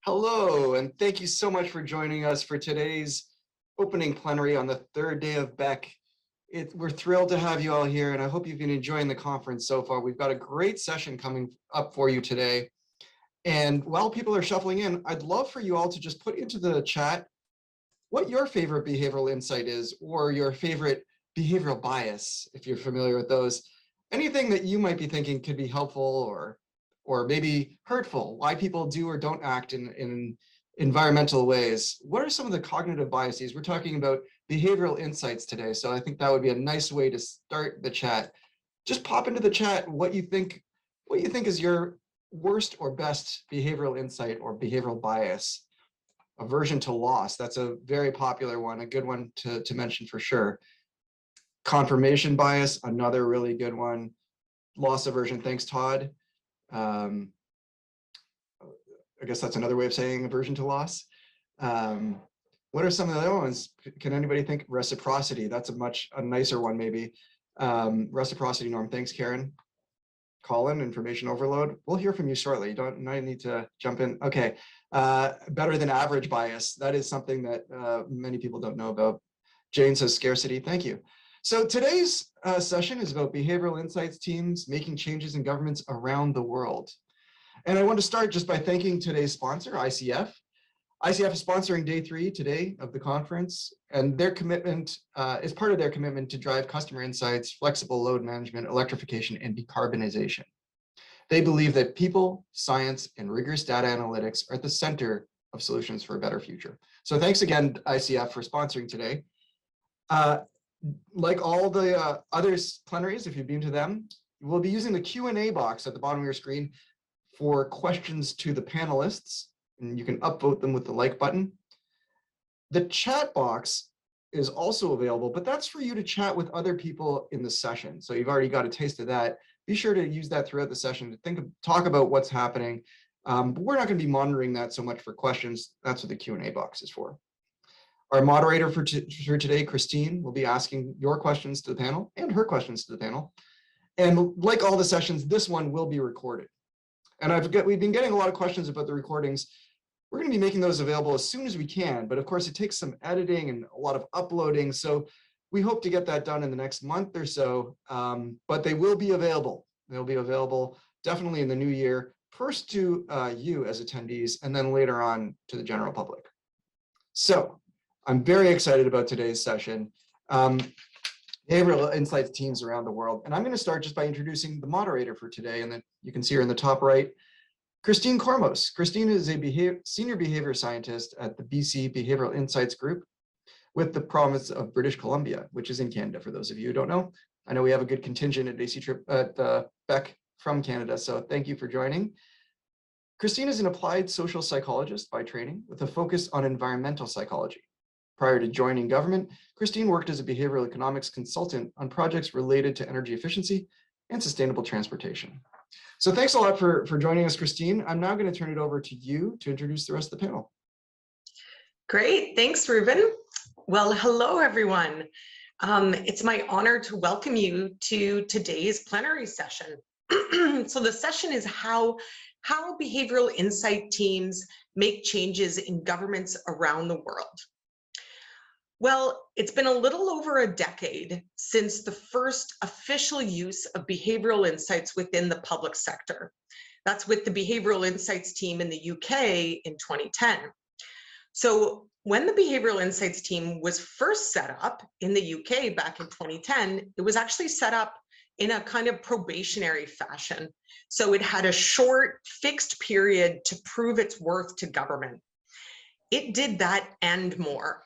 Hello, and thank you so much for joining us for today's opening plenary on the third day of BECC. We're thrilled to have you all here, and I hope you've been enjoying the conference so far. We've got a great session coming up for you today. And while people are shuffling in, I'd love for you all to just put into the chat what your favorite behavioral insight is, or your favorite behavioral bias, if you're familiar with those. Anything that you might be thinking could be helpful or maybe hurtful, why people do or don't act in environmental ways. What are some of the cognitive biases? We're talking about behavioral insights today, so I think that would be a nice way to start the chat. Just pop into the chat what you think is your worst or best behavioral insight or behavioral bias. Aversion to loss, that's a very popular one, a good one to mention for sure. Confirmation bias, another really good one. Loss aversion, thanks Todd. I guess that's another way of saying aversion to loss. What are some of the other ones? Can anybody think? Reciprocity, that's a nicer one maybe. Reciprocity norm, thanks Karen. Colin, information overload. We'll hear from you shortly. You don't need to jump in. Okay, better than average bias. That is something that many people don't know about. Jane says scarcity, thank you. So today's session is about behavioral insights teams making changes in governments around the world. And I want to start just by thanking today's sponsor, ICF. ICF is sponsoring day 3 today of the conference, and their commitment is part of their commitment to drive customer insights, flexible load management, electrification, and decarbonization. They believe that people, science, and rigorous data analytics are at the center of solutions for a better future. So thanks again, ICF, for sponsoring today. Like all the other plenaries, if you've been to them, we'll be using the Q&A box at the bottom of your screen for questions to the panelists, and you can upvote them with the like button. The chat box is also available, but that's for you to chat with other people in the session. So you've already got a taste of that. Be sure to use that throughout the session to talk about what's happening. But we're not going to be monitoring that so much for questions. That's what the Q&A box is for. Our moderator for today, Christine, will be asking your questions to the panel and her questions to the panel. And like all the sessions, this one will be recorded. And we've been getting a lot of questions about the recordings. We're going to be making those available as soon as we can, but of course it takes some editing and a lot of uploading. So we hope to get that done in the next month or so, but they will be available. They'll be available definitely in the new year, first to you as attendees, and then later on to the general public. So I'm very excited about today's session. Behavioral insights teams around the world. And I'm going to start just by introducing the moderator for today. And then you can see her in the top right, Christine Kormos. Christine is a senior behavior scientist at the BC Behavioral Insights Group with the province of British Columbia, which is in Canada, for those of you who don't know. I know we have a good contingent at BECC from Canada, so thank you for joining. Christine is an applied social psychologist by training with a focus on environmental psychology. Prior to joining government, Christine worked as a behavioral economics consultant on projects related to energy efficiency and sustainable transportation. So thanks a lot for joining us, Christine. I'm now going to turn it over to you to introduce the rest of the panel. Great, thanks, Ruben. Well, hello, everyone. It's my honor to welcome you to today's plenary session. So the session is how behavioral insight teams make changes in governments around the world. Well, it's been a little over a decade since the first official use of behavioral insights within the public sector. That's with the Behavioural Insights team in the UK in 2010. So when the Behavioural Insights team was first set up in the UK back in 2010, it was actually set up in a kind of probationary fashion. So it had a short, fixed period to prove its worth to government. It did that and more.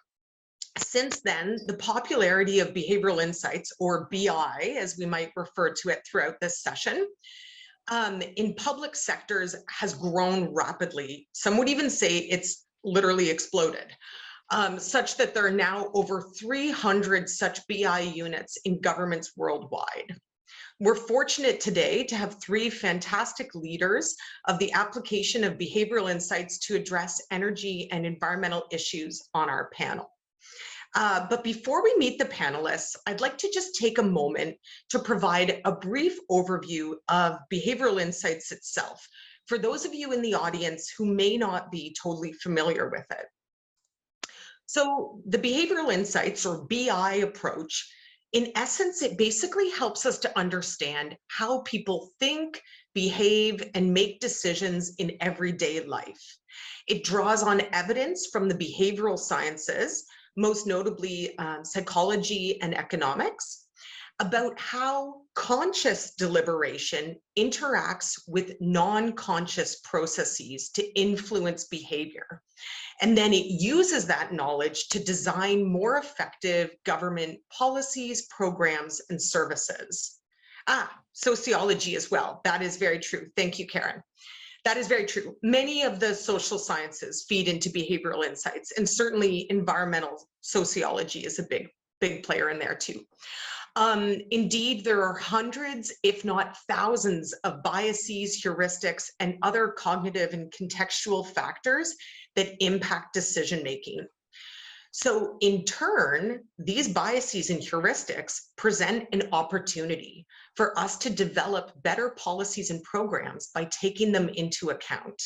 Since then, the popularity of behavioral insights, or BI, as we might refer to it throughout this session, in public sectors has grown rapidly. Some would even say it's literally exploded, such that there are now over 300 such BI units in governments worldwide. We're fortunate today to have 3 fantastic leaders of the application of behavioral insights to address energy and environmental issues on our panel. But before we meet the panelists, I'd like to just take a moment to provide a brief overview of behavioral insights itself, for those of you in the audience who may not be totally familiar with it. So the behavioral insights, or BI approach, in essence, it basically helps us to understand how people think, behave, and make decisions in everyday life. It draws on evidence from the behavioral sciences, most notably psychology and economics, about how conscious deliberation interacts with non-conscious processes to influence behavior. And then it uses that knowledge to design more effective government policies, programs, and services. Sociology as well. That is very true. Thank you, Karen. That is very true. Many of the social sciences feed into behavioral insights, and certainly environmental sociology is a big player in there too. Indeed, there are hundreds, if not thousands, of biases, heuristics, and other cognitive and contextual factors that impact decision-making. So in turn, these biases and heuristics present an opportunity for us to develop better policies and programs by taking them into account.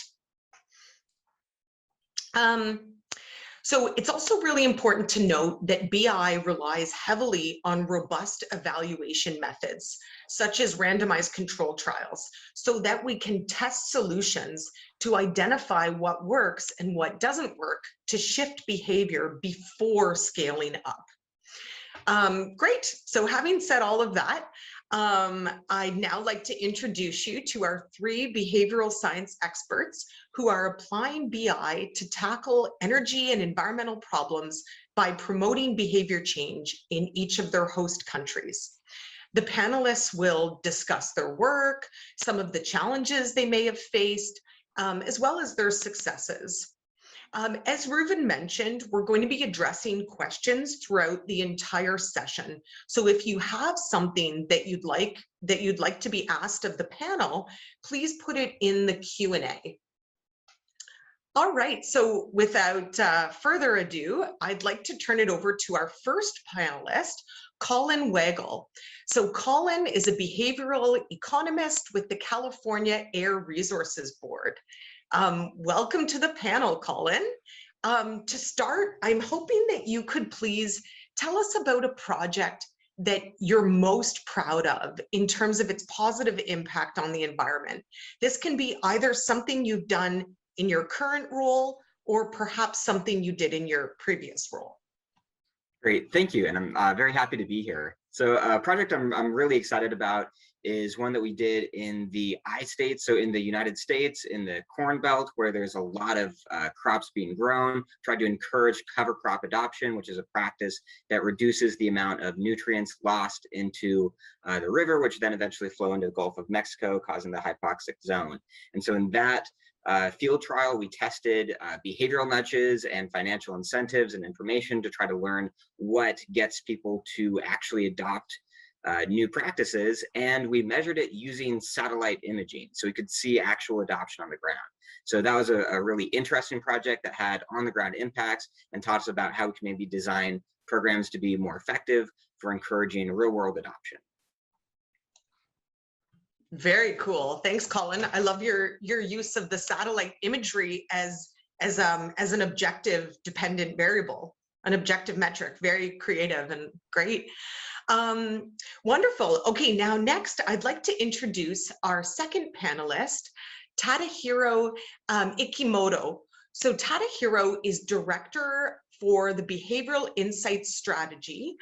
So it's also really important to note that BI relies heavily on robust evaluation methods, such as randomized control trials, so that we can test solutions to identify what works and what doesn't work to shift behavior before scaling up. Great. So having said all of that, I'd now like to introduce you to our 3 behavioral science experts who are applying BI to tackle energy and environmental problems by promoting behavior change in each of their host countries. The panelists will discuss their work, some of the challenges they may have faced, as well as their successes. As Reuven mentioned, we're going to be addressing questions throughout the entire session. So if you have something that you'd like to be asked of the panel, please put it in the Q&A. All right, so without further ado, I'd like to turn it over to our first panelist, Colin Waggle. So Colin is a behavioral economist with the California Air Resources Board. Welcome to the panel, Colin. To start, I'm hoping that you could please tell us about a project that you're most proud of in terms of its positive impact on the environment. This can be either something you've done in your current role or perhaps something you did in your previous role. Great, thank you, and I'm very happy to be here. So a project I'm really excited about is one that we did in the I-states, so in the United States, in the Corn Belt, where there's a lot of crops being grown, tried to encourage cover crop adoption, which is a practice that reduces the amount of nutrients lost into the river, which then eventually flow into the Gulf of Mexico, causing the hypoxic zone. And so in that field trial, we tested behavioral nudges and financial incentives and information to try to learn what gets people to actually adopt new practices, and we measured it using satellite imaging so we could see actual adoption on the ground. So that was a really interesting project that had on-the-ground impacts and taught us about how we can maybe design programs to be more effective for encouraging real-world adoption. Very cool. Thanks, Colin. I love your use of the satellite imagery as an objective dependent variable, an objective metric. Very creative and great. Wonderful. Okay, now next I'd like to introduce our second panelist, Tadahiro Ikimoto. So Tadahiro is director for the Behavioral Insights Strategy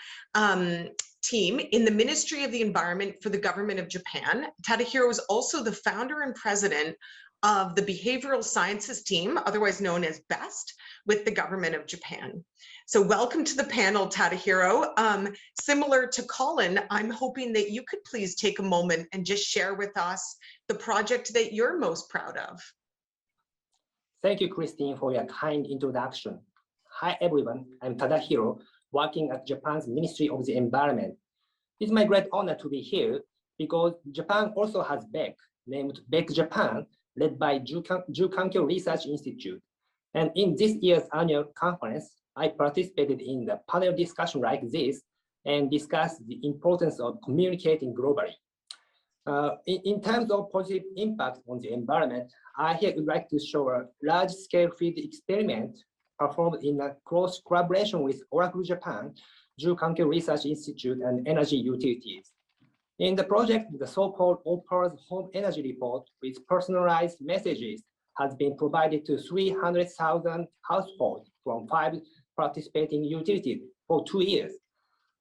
team in the Ministry of the Environment for the Government of Japan. Tadahiro is also the founder and president of the Behavioral Sciences team, otherwise known as BEST, with the Government of Japan. So welcome to the panel, Tadahiro. Similar to Colin, I'm hoping that you could please take a moment and just share with us the project that you're most proud of. Thank you, Christine, for your kind introduction. Hi, everyone. I'm Tadahiro, working at Japan's Ministry of the Environment. It's my great honor to be here because Japan also has BECC, named BECC Japan, led by Jukankyo Research Institute. And in this year's annual conference, I participated in the panel discussion like this and discussed the importance of communicating globally. In terms of positive impact on the environment, I here would like to show a large-scale field experiment performed in a close collaboration with Oracle Japan, Jukanke Research Institute, and energy utilities. In the project, the so-called OPERS Home Energy Report with personalized messages has been provided to 300,000 households from 5 participating utilities for 2 years.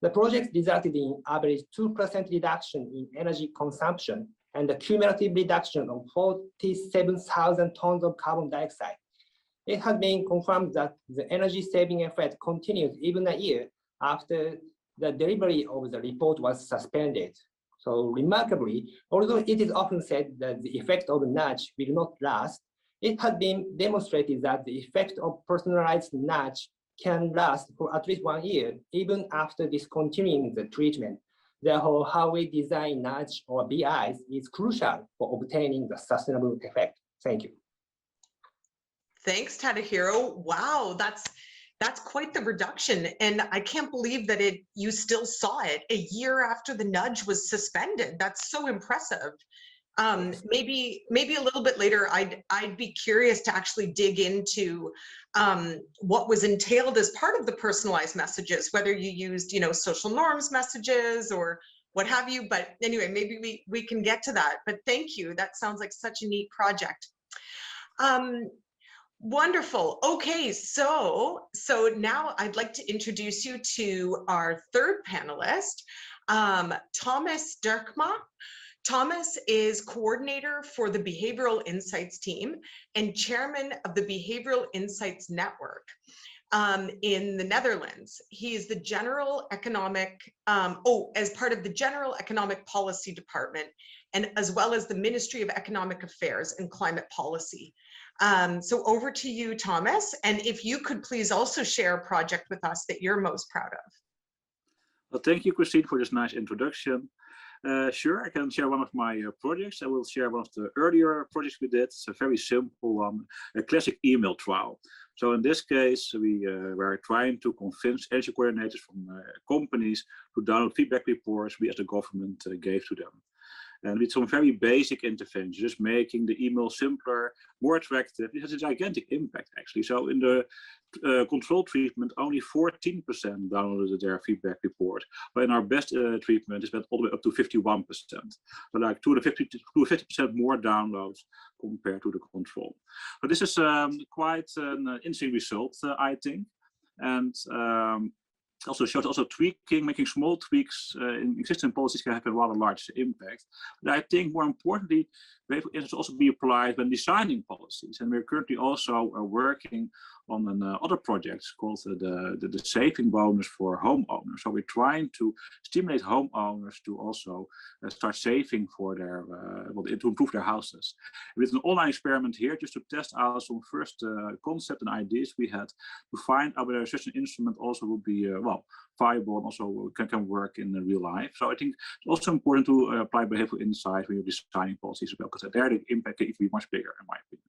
The project resulted in average 2% reduction in energy consumption and a cumulative reduction of 47,000 tons of carbon dioxide. It has been confirmed that the energy saving effect continues even a year after the delivery of the report was suspended. So remarkably, although it is often said that the effect of a nudge will not last, it has been demonstrated that the effect of personalized nudge can last for at least 1 year, even after discontinuing the treatment. Therefore, how we design nudge or BIs is crucial for obtaining the sustainable effect. Thank you. Thanks, Tadahiro. Wow, that's quite the reduction. And I can't believe that you still saw it a year after the nudge was suspended. That's so impressive. Maybe a little bit later, I'd be curious to actually dig into what was entailed as part of the personalized messages, whether you used, social norms messages or what have you. But anyway, maybe we can get to that. But thank you. That sounds like such a neat project. Wonderful. Okay, so now I'd like to introduce you to our third panelist, Thomas Dirkma. Thomas is coordinator for the Behavioral Insights team and chairman of the Behavioral Insights Network in the Netherlands. He is the general economic, as part of the General Economic Policy Department, and as well as the Ministry of Economic Affairs and Climate Policy. So over to you, Thomas. And if you could please also share a project with us that you're most proud of. Well, thank you, Christine, for this nice introduction. Sure, I can share one of my projects. I will share one of the earlier projects we did. It's a very simple one, a classic email trial. So in this case, we were trying to convince energy coordinators from companies to download feedback reports we as the government gave to them. And with some very basic interventions, just making the email simpler, more attractive. It has a gigantic impact, actually. So in the control treatment, only 14% downloaded their feedback report. But in our best treatment, it went all the way up to 51%. So like 250% more downloads compared to the control. But this is quite an interesting result, I think. And also shows tweaking, making small tweaks in existing policies can have a rather large impact. But I think more importantly, it should also be applied when designing policies. And we're currently also working on another project called the saving bonus for homeowners. So we're trying to stimulate homeowners to also start saving for their, to improve their houses. With an online experiment here, just to test out some first concept and ideas we had to find out whether such an instrument also will be viable and also can work in real life. So I think it's also important to apply behavioral insight when you're designing policies as well, because there the impact can be much bigger, in my opinion.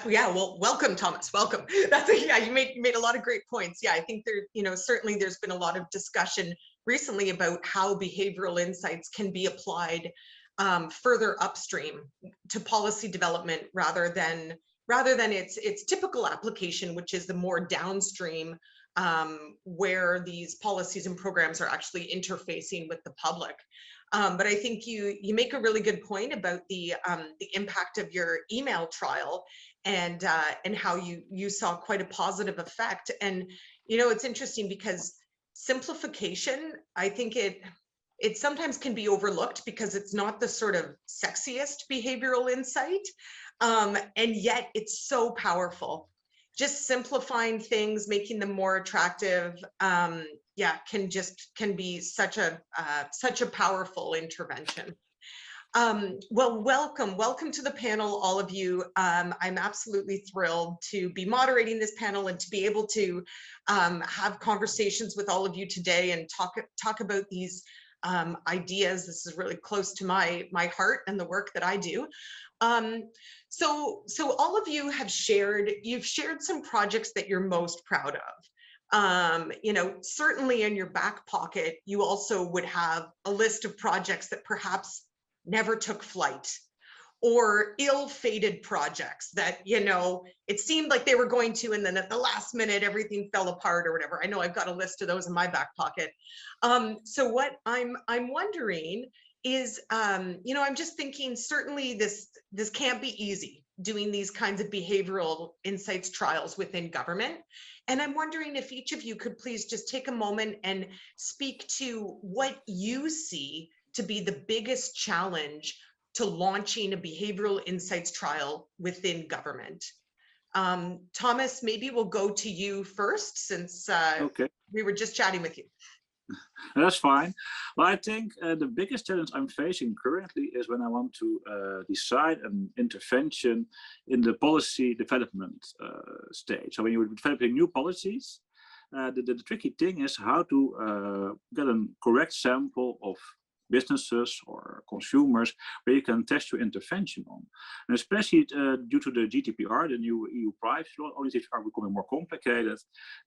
Yeah, well, welcome, Thomas, welcome. You made a lot of great points. Yeah, I think certainly there's been a lot of discussion recently about how behavioral insights can be applied further upstream to policy development rather than its typical application, which is the more downstream, where these policies and programs are actually interfacing with the public. But I think you make a really good point about the impact of your email trial and how you saw quite a positive effect. And it's interesting because simplification, I think it sometimes can be overlooked because it's not the sort of sexiest behavioral insight, and yet it's so powerful. Just simplifying things, making them more attractive, can be such a powerful intervention. Well, welcome to the panel, all of you. I'm absolutely thrilled to be moderating this panel and to be able to have conversations with all of you today and talk about these ideas. This is really close to my heart and the work that I do. So all of you you've shared some projects that you're most proud of. You know, certainly in your back pocket, you also would have a list of projects that perhaps never took flight, or ill-fated projects that, you know, it seemed like they were going to, and then at the last minute, everything fell apart or whatever. I know I've got a list of those in my back pocket. So what I'm wondering is, you know, I'm just thinking, certainly this can't be easy, doing these kinds of behavioral insights trials within government. And I'm wondering if each of you could please just take a moment and speak to what you see to be the biggest challenge to launching a behavioral insights trial within government. Thomas, maybe we'll go to you first, since Okay. we were just chatting with you. That's fine. Well, I think the biggest challenge I'm facing currently is when I want to decide an intervention in the policy development stage. So when you're developing new policies, the tricky thing is how to get a correct sample of businesses or consumers where you can test your intervention on. And especially due to the GDPR, the new EU privacy law, all these are becoming more complicated.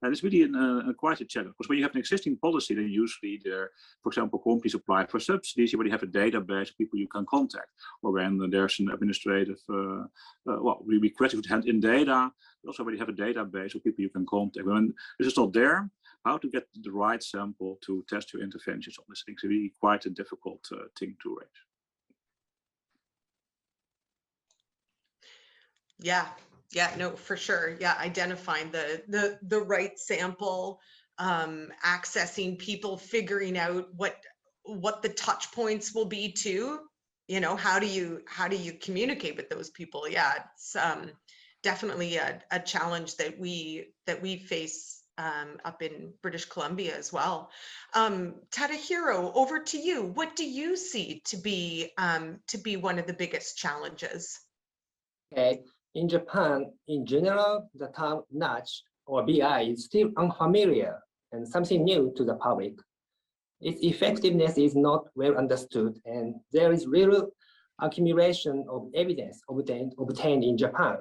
And it's really quite a challenge, because when you have an existing policy, then usually there, for example, companies apply for subsidies, you already have a database of people you can contact. Or when there's an administrative, well, we request you to hand in data, you also already have a database of people you can contact. When this is not there, how to get the right sample to test your interventions on this thing is really quite a difficult thing to arrange. Yeah, no, for sure. Yeah, identifying the right sample, accessing people, figuring out what the touch points will be too. You know, how do you communicate with those people? Yeah, it's definitely a challenge that we face up in British Columbia as well. Tadahiro, over to you. What do you see to be one of the biggest challenges? Okay. In Japan, in general, the term nudge or BI is still unfamiliar and something new to the public. Its effectiveness is not well understood, and there is little accumulation of evidence obtained in Japan.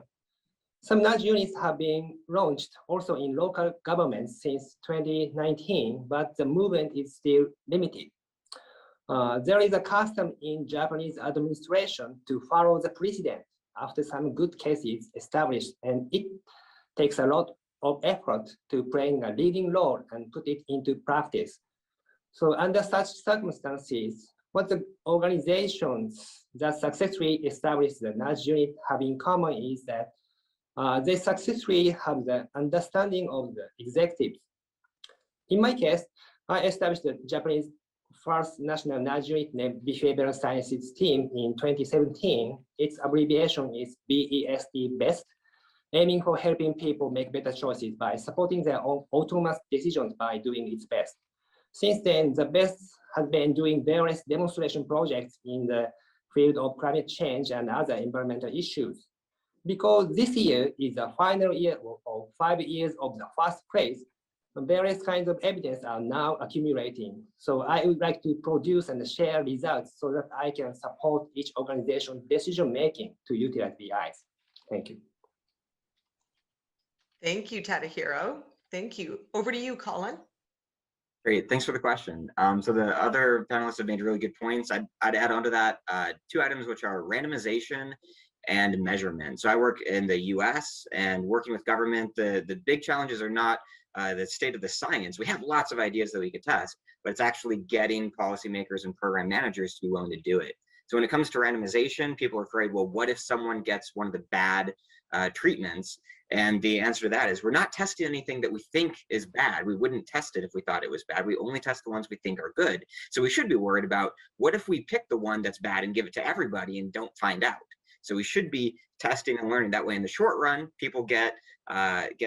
Some nudge units have been launched also in local governments since 2019, but the movement is still limited. There is a custom in Japanese administration to follow the precedent after some good cases established, and it takes a lot of effort to play a leading role and put it into practice. So under such circumstances, what the organizations that successfully established the nudge unit have in common is that they successfully have the understanding of the executives. In my case, I established the Japanese first national nudge unit named Behavioral Sciences Team in 2017. Its abbreviation is BEST, BEST, aiming for helping people make better choices by supporting their own autonomous decisions by doing its best. Since then, the BEST has been doing various demonstration projects in the field of climate change and other environmental issues. Because this year is the final year of 5 years of the first phase, various kinds of evidence are now accumulating. So I would like to produce and share results so that I can support each organization's decision-making to utilize BIs. Thank you. Thank you, Tadahiro. Thank you. Over to you, Colin. Great, thanks for the question. So the other panelists have made really good points. I'd add on to that 2 items, which are randomization and measurement. So I work in the US, and working with government, the big challenges are not the state of the science. We have lots of ideas that we could test, but it's actually getting policymakers and program managers to be willing to do it. So when it comes to randomization, people are afraid, well, what if someone gets one of the bad treatments? And the answer to that is we're not testing anything that we think is bad. We wouldn't test it if we thought it was bad. We only test the ones we think are good. So we should be worried about, what if we pick the one that's bad and give it to everybody and don't find out? So we should be testing and learning that way. In the short run, people get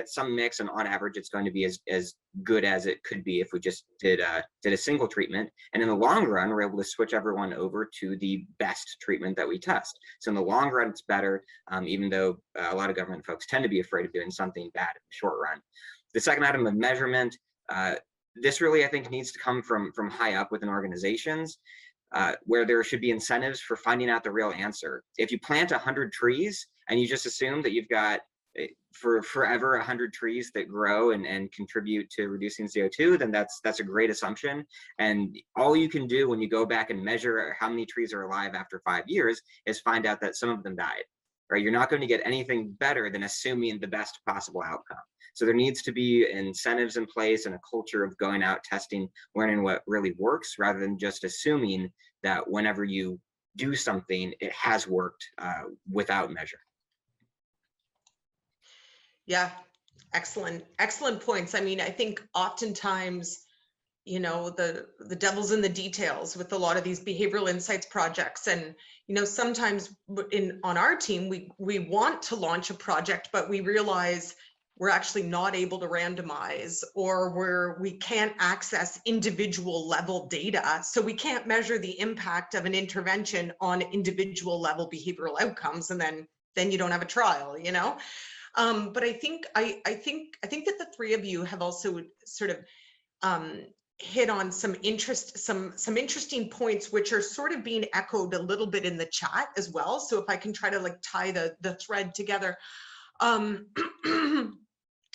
some mix, and on average, it's going to be as good as it could be if we just did a single treatment. And in the long run, we're able to switch everyone over to the best treatment that we test. So in the long run, it's better, even though a lot of government folks tend to be afraid of doing something bad in the short run. The second item of measurement, this really, I think, needs to come from high up within organizations. Where there should be incentives for finding out the real answer. If you plant 100 trees and you just assume that you've got for forever 100 trees that grow and contribute to reducing CO2, then that's a great assumption. And all you can do when you go back and measure how many trees are alive after 5 years is find out that some of them died, right? You're not going to get anything better than assuming the best possible outcome. So there needs to be incentives in place and a culture of going out, testing, learning what really works, rather than just assuming that whenever you do something, it has worked without measure. Yeah, excellent points. I mean, I think oftentimes, you know, the devil's in the details with a lot of these behavioral insights projects. And, you know, sometimes on our team, we want to launch a project, but we realize we're actually not able to randomize, or we can't access individual level data. So we can't measure the impact of an intervention on individual level behavioral outcomes. And then you don't have a trial, you know? But I think that the three of you have also sort of hit on some interesting points, which are sort of being echoed a little bit in the chat as well. So if I can try to like tie the thread together.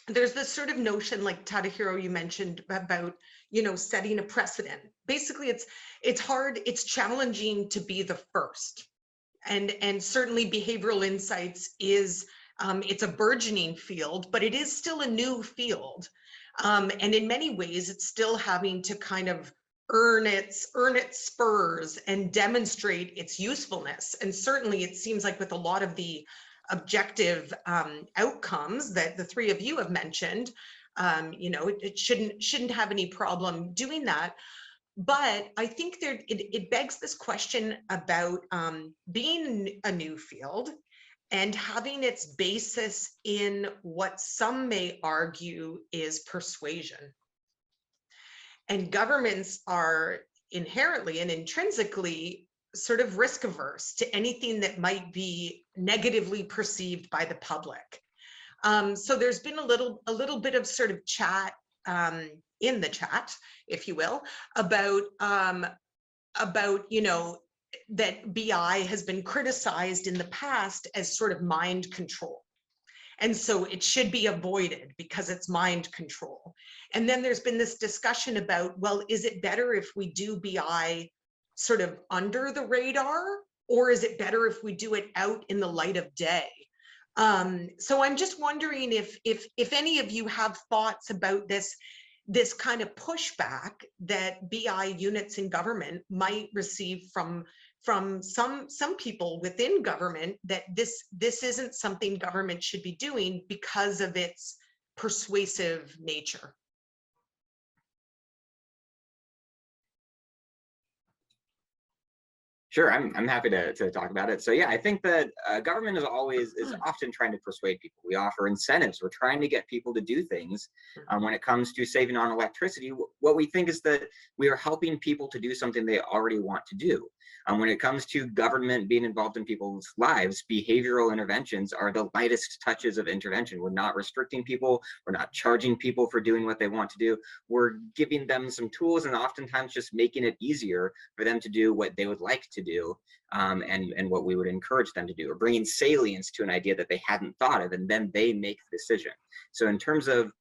There's this sort of notion, like Tadahiro, you mentioned about, you know, setting a precedent. Basically, it's hard, it's challenging to be the first. And certainly behavioral insights is, it's a burgeoning field, but it is still a new field. And in many ways, it's still having to kind of earn its spurs and demonstrate its usefulness. And certainly it seems like with a lot of the objective outcomes that the three of you have mentioned, you know, it shouldn't have any problem doing that. But I think it begs this question about being a new field and having its basis in what some may argue is persuasion. And governments are inherently and intrinsically sort of risk averse to anything that might be negatively perceived by the public. So there's been a little bit of sort of chat in the chat, if you will, about you know, that BI has been criticized in the past as sort of mind control. And so it should be avoided because it's mind control. And then there's been this discussion about, well, is it better if we do BI sort of under the radar, or is it better if we do it out in the light of day? So I'm just wondering if any of you have thoughts about this kind of pushback that BI units in government might receive from some people within government, that this isn't something government should be doing because of its persuasive nature. Sure, I'm happy to talk about it. So yeah, I think that government is often trying to persuade people. We offer incentives. We're trying to get people to do things. When it comes to saving on electricity, what we think is that we are helping people to do something they already want to do. When it comes to government being involved in people's lives, behavioral interventions are the lightest touches of intervention. We're not restricting people. We're not charging people for doing what they want to do. We're giving them some tools and oftentimes just making it easier for them to do what they would like to do, and what we would encourage them to do, or bringing salience to an idea that they hadn't thought of, and then they make the decision. So in terms of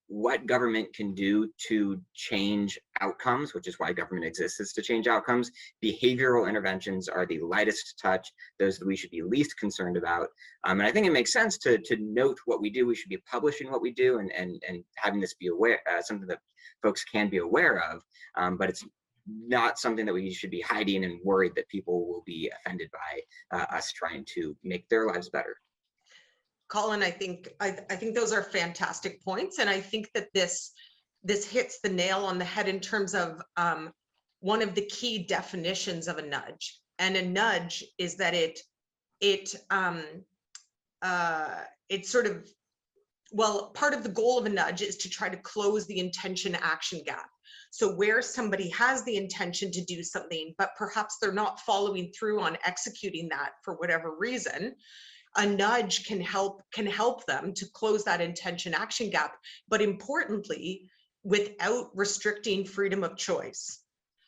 what government can do to change outcomes, which is why government exists, is to change outcomes, behavioral interventions are the lightest touch, those that we should be least concerned about. And I think it makes sense to note what we do. We should be publishing what we do and having this be something that folks can be aware of, but it's not something that we should be hiding and worried that people will be offended by us trying to make their lives better. Colin, I think those are fantastic points, and I think that this hits the nail on the head in terms of one of the key definitions of a nudge. And a nudge is that it sort of, well, part of the goal of a nudge is to try to close the intention action gap. So where somebody has the intention to do something, but perhaps they're not following through on executing that for whatever reason, a nudge can help them to close that intention action gap, but importantly, without restricting freedom of choice.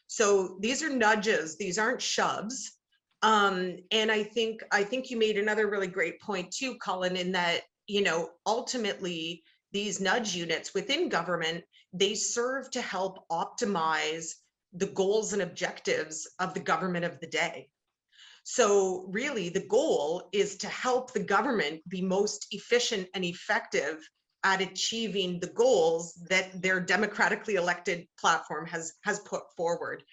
So these are nudges, these aren't shoves. And I think you made another really great point too, Colin, in that ultimately these nudge units within government, they serve to help optimize the goals and objectives of the government of the day. So really the goal is to help the government be most efficient and effective at achieving the goals that their democratically elected platform has put forward.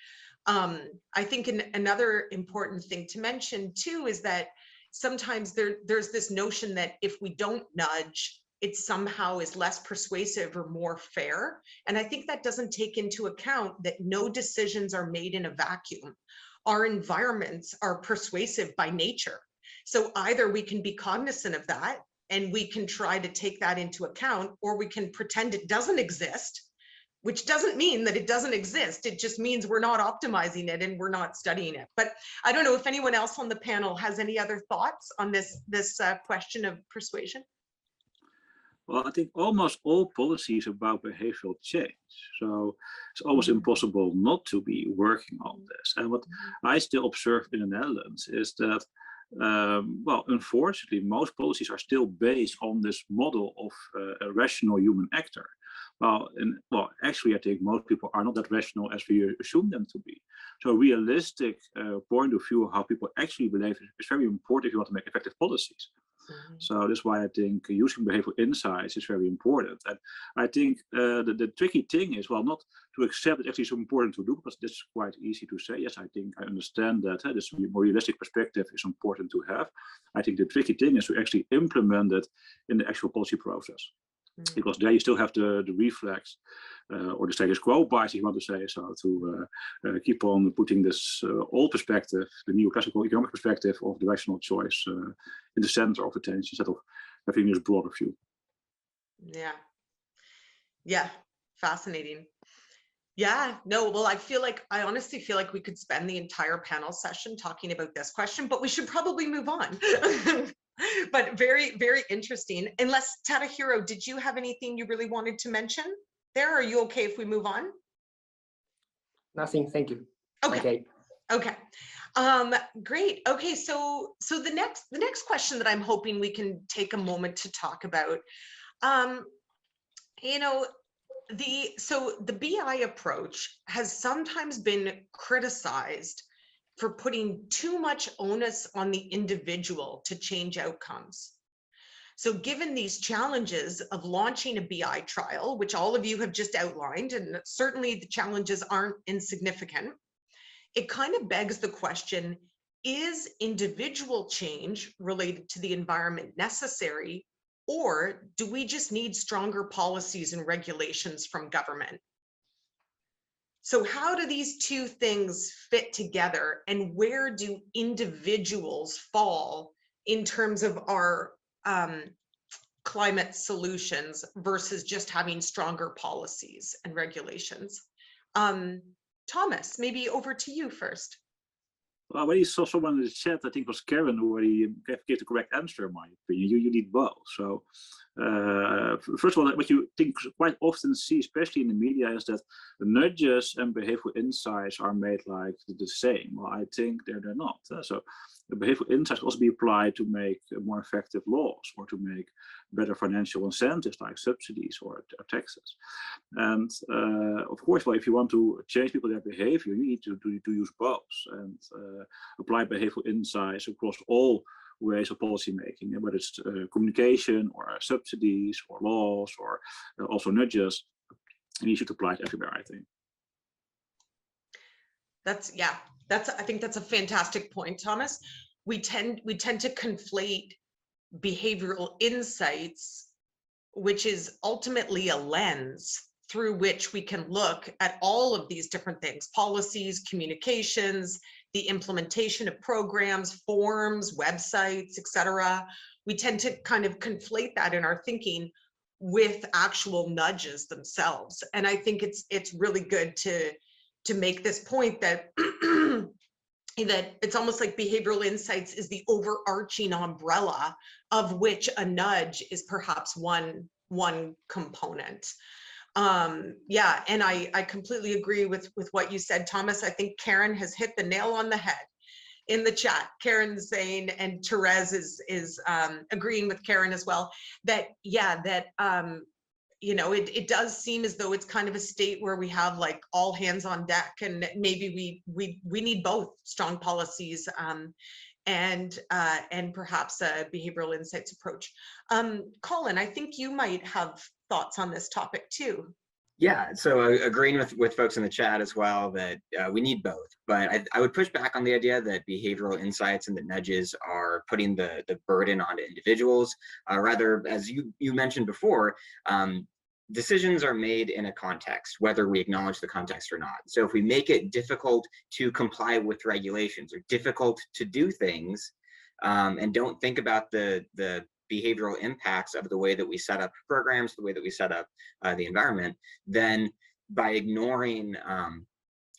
I think another important thing to mention too is that sometimes there's this notion that if we don't nudge, it somehow is less persuasive or more fair. And I think that doesn't take into account that no decisions are made in a vacuum. Our environments are persuasive by nature. So either we can be cognizant of that and we can try to take that into account, or we can pretend it doesn't exist, which doesn't mean that it doesn't exist. It just means we're not optimizing it and we're not studying it. But I don't know if anyone else on the panel has any other thoughts on this question of persuasion. Well, I think almost all policies about behavioral change. So it's almost impossible not to be working on this. And what I still observe in the Netherlands is that, well, unfortunately, most policies are still based on this model of a rational human actor. Well, actually, I think most people are not that rational as we assume them to be. So a realistic point of view of how people actually behave is very important if you want to make effective policies. So that's why I think using behavioral insights is very important. And I think the tricky thing is, well, not to accept it actually is important to do, because that's quite easy to say. Yes, I think I understand that this more realistic perspective is important to have. I think the tricky thing is to actually implement it in the actual policy process. Because there you still have the reflex or the status quo bias, if you want to say so, to keep on putting this old perspective, the neoclassical economic perspective of the rational choice in the center of attention, instead of having this broader view. Yeah, fascinating. Yeah, no, well, I honestly feel like we could spend the entire panel session talking about this question, but we should probably move on. But very, very interesting. Unless Tadahiro, did you have anything you really wanted to mention there? Are you okay if we move on? Nothing, thank you. Okay. Great. Okay, so the next question that I'm hoping we can take a moment to talk about, the BI approach has sometimes been criticized for putting too much onus on the individual to change outcomes. So given these challenges of launching a BI trial, which all of you have just outlined, and certainly the challenges aren't insignificant, it kind of begs the question, is individual change related to the environment necessary, or do we just need stronger policies and regulations from government? So how do these two things fit together, and where do individuals fall in terms of our climate solutions versus just having stronger policies and regulations? Thomas, maybe over to you first. Well, when you saw someone in the chat, I think it was Karen, who already gave the correct answer, in my opinion. You need both. So first of all, what you think quite often see, especially in the media, is that the nudges and behavioral insights are made like the same. Well, I think they're not. So the behavioral insights can also be applied to make more effective laws, or to make better financial incentives like subsidies or taxes. And of course, well, if you want to change people their behavior, you need to use both and apply behavioral insights across all ways of policy making, whether it's communication or subsidies or laws or also nudges. And you should apply it everywhere, I think. I think that's a fantastic point, Thomas. We tend to conflate behavioral insights, which is ultimately a lens through which we can look at all of these different things: policies, communications, the implementation of programs, forms, websites, etc. We tend to kind of conflate that in our thinking with actual nudges themselves. And I think it's really good to make this point that that it's almost like behavioral insights is the overarching umbrella of which a nudge is perhaps one component. Yeah, and I completely agree with what you said, Thomas. I think Karen has hit the nail on the head. in the chat. Karen's saying, and Therese is agreeing with Karen as well, that yeah, that you know, it does seem as though it's kind of a state where we have like all hands on deck, and maybe we need both strong policies and perhaps a behavioral insights approach. Colin, I think you might have thoughts on this topic too. Yeah, so agreeing with folks in the chat as well that we need both, but I would push back on the idea that behavioral insights and the nudges are putting the burden onto individuals. Rather, as you mentioned before, decisions are made in a context, whether we acknowledge the context or not. So if we make it difficult to comply with regulations or difficult to do things, and don't think about the behavioral impacts of the way that we set up programs, the way that we set up the environment, then by ignoring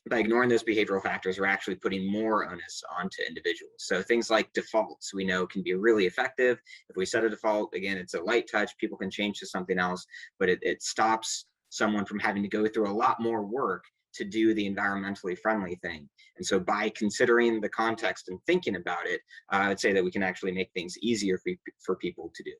those behavioral factors, we're actually putting more onus onto individuals. So things like defaults, we know can be really effective. If we set a default, again, it's a light touch, people can change to something else, but it stops someone from having to go through a lot more work to do the environmentally friendly thing. And so by considering the context and thinking about it, I would say that we can actually make things easier for people to do.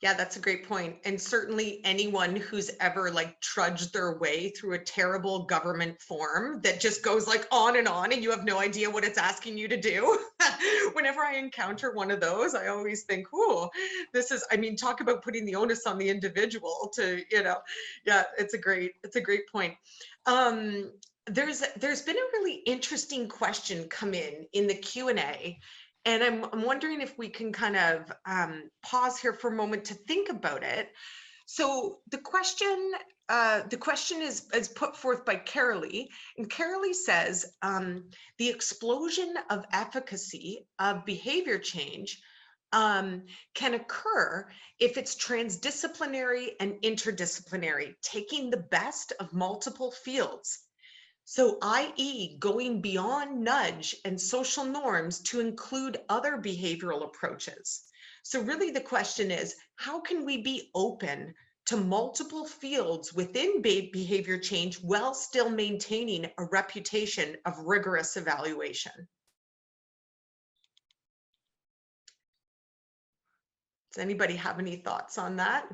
Yeah, that's a great point. And certainly anyone who's ever like trudged their way through a terrible government form that just goes like on and you have no idea what it's asking you to do. Whenever I encounter one of those, I always think, oh, this is, I mean, talk about putting the onus on the individual to, you know, yeah, it's a great point. There's been a really interesting question come in the Q&A. And I'm wondering if we can kind of pause here for a moment to think about it. So the question is put forth by Carolee, and Carolee says, the explosion of efficacy of behavior change can occur if it's transdisciplinary and interdisciplinary, taking the best of multiple fields. So, i.e., going beyond nudge and social norms to include other behavioral approaches. So really the question is, how can we be open to multiple fields within behavior change while still maintaining a reputation of rigorous evaluation? Does anybody have any thoughts on that?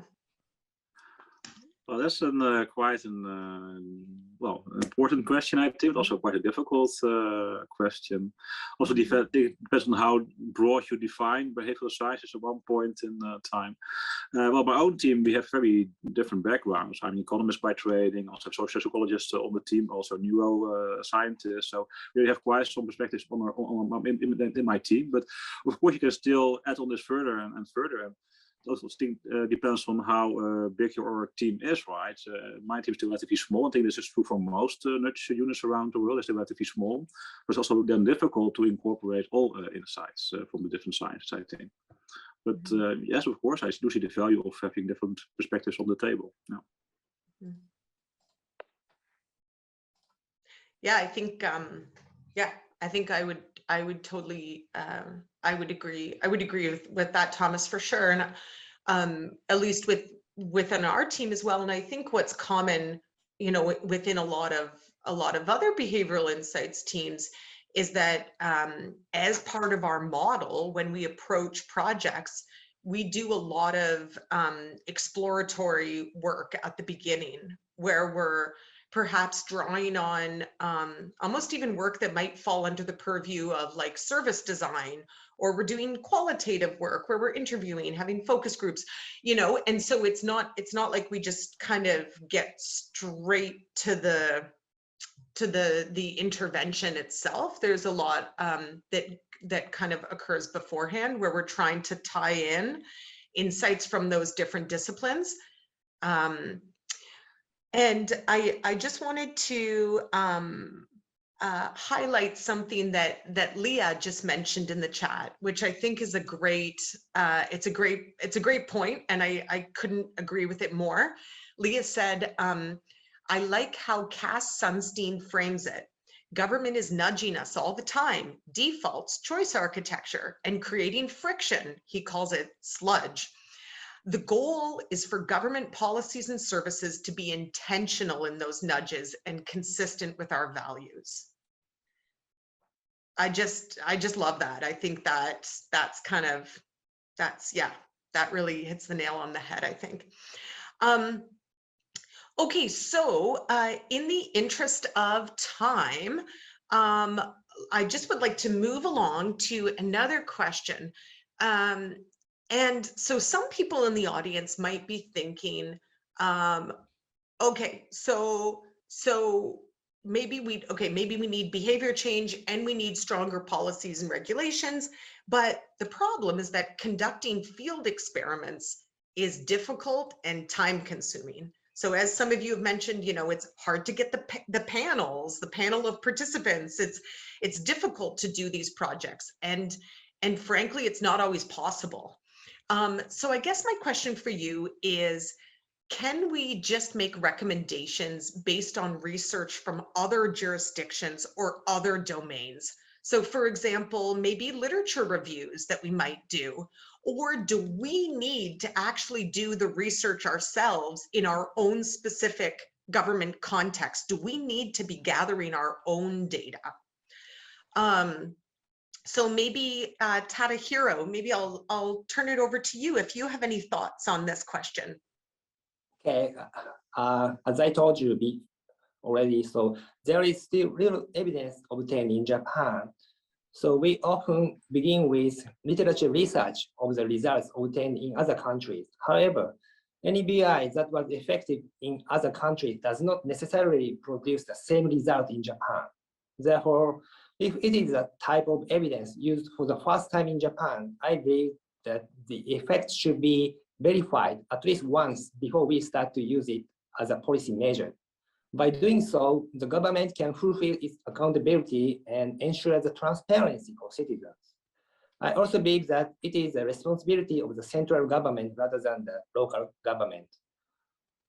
Well, that's quite well, an important question, I think, but also quite a difficult question. Also depends on how broad you define behavioral sciences at one point in time. Well, my own team, we have very different backgrounds. I'm an economist by training, also social psychologists on the team, also neuroscientists. So we have quite some perspectives in my team. But of course, you can still add on this further and further. Also depends on how big your team is, right? My team is still relatively small. I think this is true for most nudge units around the world. They're still relatively small. But it's also then difficult to incorporate all insights from the different sciences, I think. But yes, of course, I do see the value of having different perspectives on the table. Yeah. Yeah, I think I think I would totally I would agree with that, Thomas, for sure. And at least within our team as well. And I think what's common, you know, within a lot of other behavioral insights teams is that as part of our model, when we approach projects, we do a lot of exploratory work at the beginning, where we're perhaps drawing on almost even work that might fall under the purview of like service design, or we're doing qualitative work where we're interviewing, having focus groups, you know. And so it's not like we just kind of get straight to the intervention itself. There's a lot that kind of occurs beforehand, where we're trying to tie in insights from those different disciplines. And I just wanted to highlight something that Leah just mentioned in the chat, which I think is a great point, and I couldn't agree with it more. Leah said, I like how Cass Sunstein frames it. Government is nudging us all the time, defaults, choice architecture, and creating friction. He calls it sludge. The goal is for government policies and services to be intentional in those nudges and consistent with our values. I just love that. I think that's kind of, yeah, that really hits the nail on the head, I think. Okay, so in the interest of time, I just would like to move along to another question. And so some people in the audience might be thinking, okay, so maybe we need behavior change and we need stronger policies and regulations, but the problem is that conducting field experiments is difficult and time consuming. So as some of you have mentioned, you know, it's hard to get the panel of participants. It's difficult to do these projects, and frankly, it's not always possible. So I guess my question for you is, can we just make recommendations based on research from other jurisdictions or other domains? So for example, maybe literature reviews that we might do, or do we need to actually do the research ourselves in our own specific government context? Do we need to be gathering our own data? So maybe Tadahiro, maybe I'll turn it over to you if you have any thoughts on this question. Okay, as I told you already, so there is still little evidence obtained in Japan. So we often begin with literature research of the results obtained in other countries. However, any BI that was effective in other countries does not necessarily produce the same result in Japan. Therefore, if it is a type of evidence used for the first time in Japan, I believe that the effect should be verified at least once before we start to use it as a policy measure. By doing so, the government can fulfill its accountability and ensure the transparency for citizens. I also believe that it is a responsibility of the central government rather than the local government.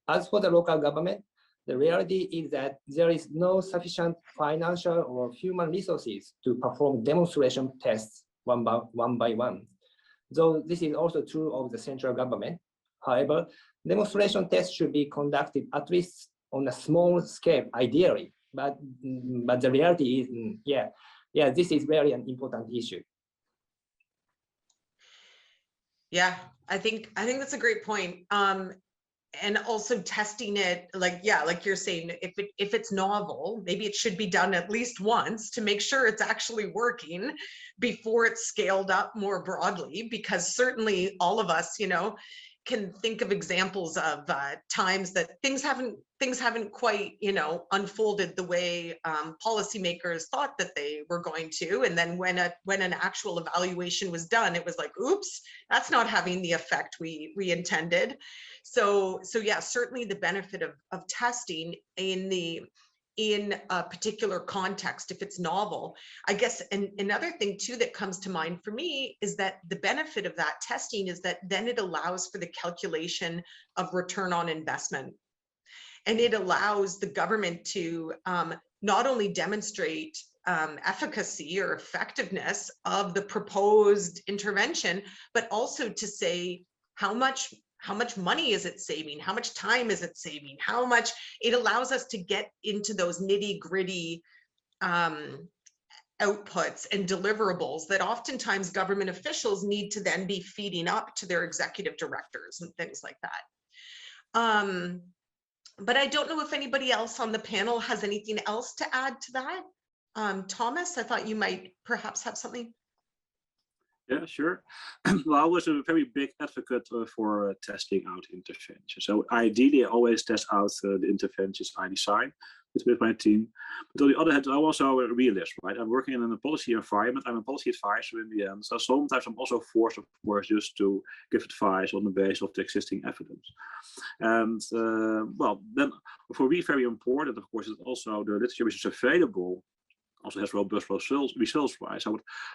As for the local government, the reality is that there is no sufficient financial or human resources to perform demonstration tests one by one. Though this is also true of the central government. However, demonstration tests should be conducted at least on a small scale, ideally. But the reality is, this is very an important issue. Yeah, I think that's a great point. And also testing it, like you're saying, if it's novel, maybe it should be done at least once to make sure it's actually working before it's scaled up more broadly, because certainly all of us, you know, can think of examples of times that things haven't quite, you know, unfolded the way policymakers thought that they were going to, and then when an actual evaluation was done, it was like, oops, that's not having the effect we intended. So yeah, certainly the benefit of testing in a particular context, if it's novel. I guess another thing too that comes to mind for me is that the benefit of that testing is that then it allows for the calculation of return on investment. And it allows the government to not only demonstrate efficacy or effectiveness of the proposed intervention, but also to say how much money is it saving? How much time is it saving? How much it allows us to get into those nitty-gritty outputs and deliverables that oftentimes government officials need to then be feeding up to their executive directors and things like that. But I don't know if anybody else on the panel has anything else to add to that. Thomas, I thought you might perhaps have something. Yeah, sure. Well, I was a very big advocate for testing out interventions. So ideally, I always test out the interventions I design with my team. But on the other hand, I'm also a realist, right? I'm working in a policy environment. I'm a policy advisor in the end. So sometimes I'm also forced, of course, just to give advice on the basis of the existing evidence. And well, then for me, very important, of course, is also the literature which is available also has robust results-wise.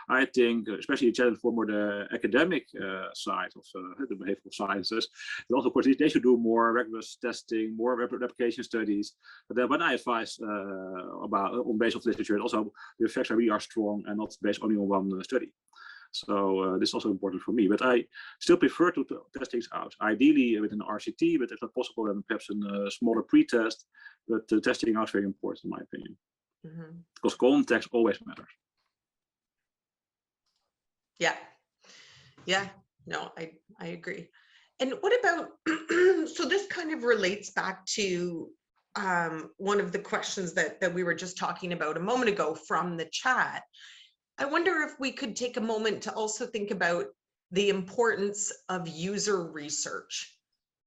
I think, especially a challenge for more the academic side of the behavioral sciences, and also, of course, they should do more rigorous testing, more replication studies. But then when I advise on basis of literature, also the effects really are strong and not based only on one study. So this is also important for me, but I still prefer to test things out. Ideally with an RCT, but if not possible, then perhaps a smaller pre-test. But testing out is very important, in my opinion. Mm-hmm. Because context always matters. Yeah. Yeah. No, I agree. And what about, so this kind of relates back to one of the questions that we were just talking about a moment ago from the chat. I wonder if we could take a moment to also think about the importance of user research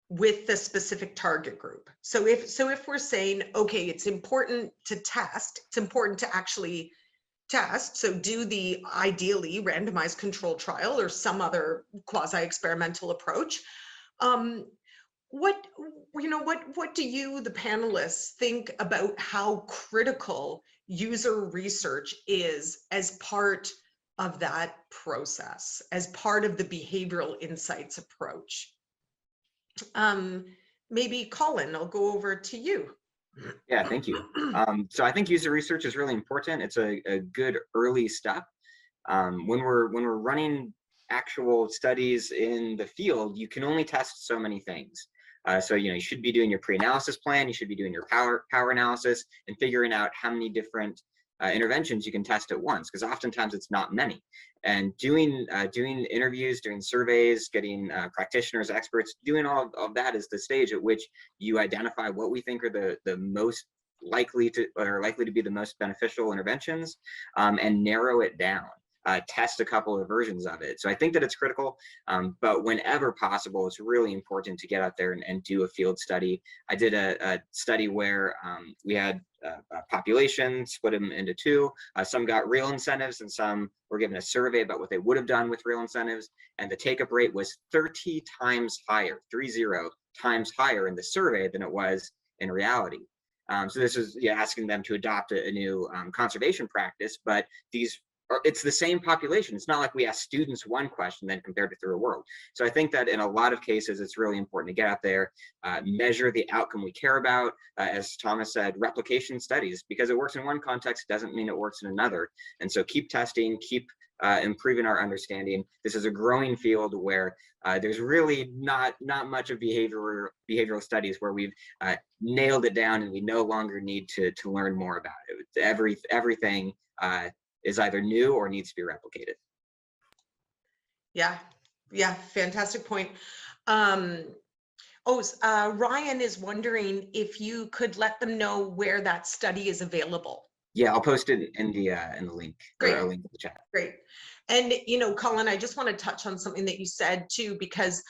with the specific target group. So if we're saying, okay, it's important to test, it's important to actually test, so do the ideally randomized control trial or some other quasi-experimental approach. What do you, the panelists, think about how critical user research is as part of that process, as part of the behavioral insights approach? Maybe Colin, I'll go over to you. Yeah, thank you. So I think user research is really important. It's a good early step. When we're running actual studies in the field, you can only test so many things. So you should be doing your pre-analysis plan, you should be doing your power analysis, and figuring out how many different interventions you can test at once, because oftentimes it's not many. And doing interviews, doing surveys, getting practitioners, experts, doing all of that is the stage at which you identify what we think are the most likely to be the most beneficial interventions, and narrow it down. Test a couple of versions of it. So I think that it's critical, but whenever possible, it's really important to get out there and do a field study. I did a study where we had a population, split them into two. Some got real incentives and some were given a survey about what they would have done with real incentives. And the take-up rate was 30 times higher, 30 times higher in the survey than it was in reality. So this is asking them to adopt a new conservation practice, but it's the same population. It's not like we ask students one question then compared to the real world. So I think that in a lot of cases, it's really important to get out there, measure the outcome we care about. As Thomas said, replication studies, because it works in one context doesn't mean it works in another. And so keep testing, keep improving our understanding. This is a growing field where there's really not much of behavioral studies where we've nailed it down and we no longer need to learn more about it. Everything is either new or needs to be replicated. Yeah, fantastic point. Ryan is wondering if you could let them know where that study is available. Yeah, I'll post it in the link. Great. Or a link in the chat. Great. And Colin, I just want to touch on something that you said too, because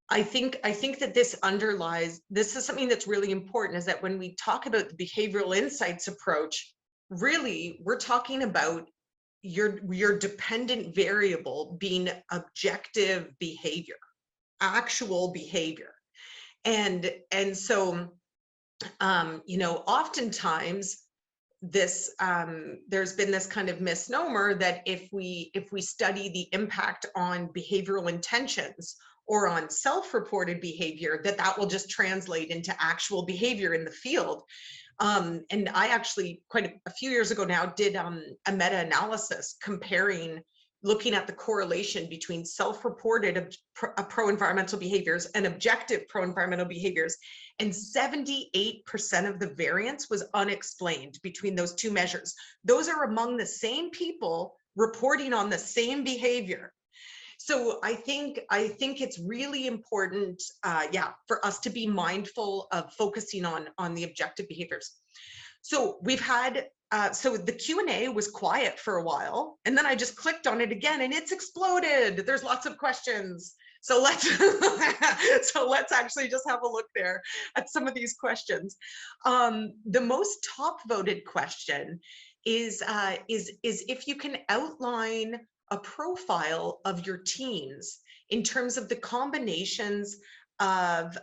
I think that this is something that's really important, is that when we talk about the behavioral insights approach, really we're talking about your dependent variable being objective behavior, actual behavior. And so oftentimes this there's been this kind of misnomer that if we study the impact on behavioral intentions or on self-reported behavior, that will just translate into actual behavior in the field. And I actually quite a few years ago now did a meta-analysis looking at the correlation between self-reported pro-environmental behaviors and objective pro-environmental behaviors. And 78% of the variance was unexplained between those two measures. Those are among the same people reporting on the same behavior. So I think it's really important, for us to be mindful of focusing on the objective behaviors. So we've had, so the Q&A was quiet for a while, and then I just clicked on it again, and it's exploded. There's lots of questions. So let's actually just have a look there at some of these questions. The most top voted question is if you can outline a profile of your teams in terms of the combinations of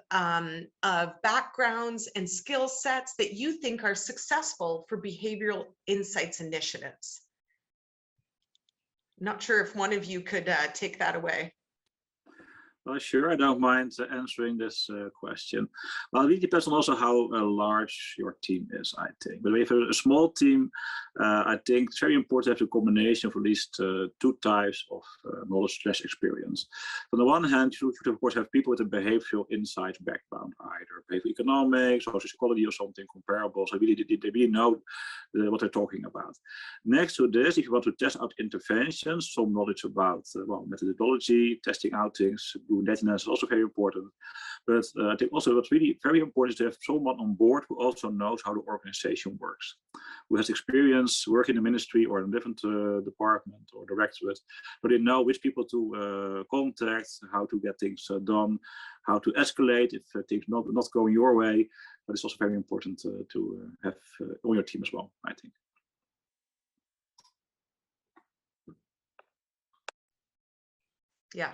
backgrounds and skill sets that you think are successful for behavioral insights initiatives. Not sure if one of you could take that away. Sure, I don't mind answering this question. Well, it really depends on also how large your team is, I think. But if you have a small team, I think it's very important to have a combination of at least two types of knowledge/experience. On the one hand, you should of course have people with a behavioral insight background, either behavioral economics or psychology or something comparable. So they really know what they're talking about. Next to this, if you want to test out interventions, some knowledge about methodology, testing out things, doing data analysis is also very important. But I think also what's really very important is to have someone on board who also knows how the organization works, who has experience working in the ministry or in a different department or directorate, but they know which people to contact, how to get things done, how to escalate if things not going your way. But it's also very important to have on your team as well, I think. Yeah,